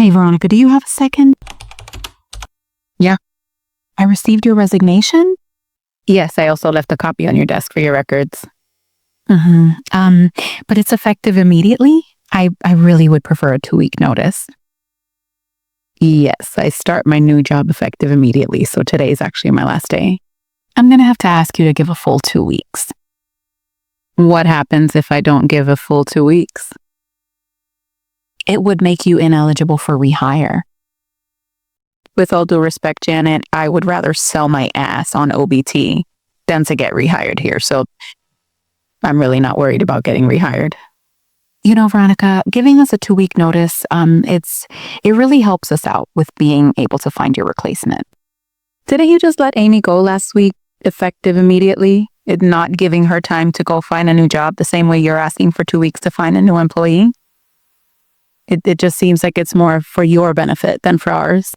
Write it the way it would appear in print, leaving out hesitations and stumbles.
Hey, Veronica, do you have a second? Yeah. I received your resignation? Yes, I also left a copy on your desk for your records. But it's effective immediately? I really would prefer a 2-week notice. Yes, I start my new job effective immediately, so today is actually my last day. I'm going to have to ask you to give a full 2 weeks. What happens if I don't give a full 2 weeks? It would make you ineligible for rehire. With all due respect, Janet, I would rather sell my ass on OBT than to get rehired here, so I'm really not worried about getting rehired. You know, Veronica, giving us a 2-week notice, it really helps us out with being able to find your replacement. Didn't you just let Amy go last week, effective immediately? It not giving her time to go find a new job the same way you're asking for 2 weeks to find a new employee? It just seems like it's more for your benefit than for ours.